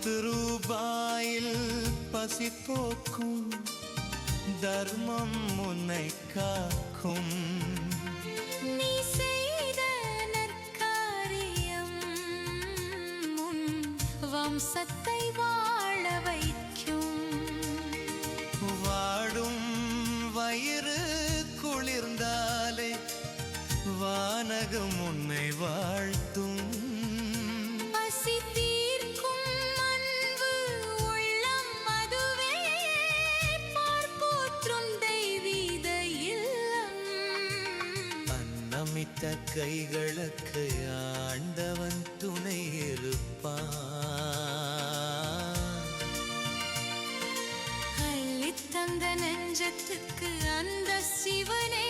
₹10 பசி போக்கும் தர்மம் உன்னை காக்கும். நீ செய்த நற்காரியம் உன் வம்சத்தை வாழ வைக்கும். வாடும் வயிறு குளிர்ந்தாலே வானகம் உன்னை வாழ்த்தும். பசி தீர்க்கும் அன்பு உள்ளம் அதுவே பார்ப்போற்றும் தெய்வீக இல்லம். அன்னமிட்ட கைகளுக்கு ஆண்டவன் துணை இருப்பான். அள்ளித்தந்த நெஞ்சத்துக்கு அந்த சிவனே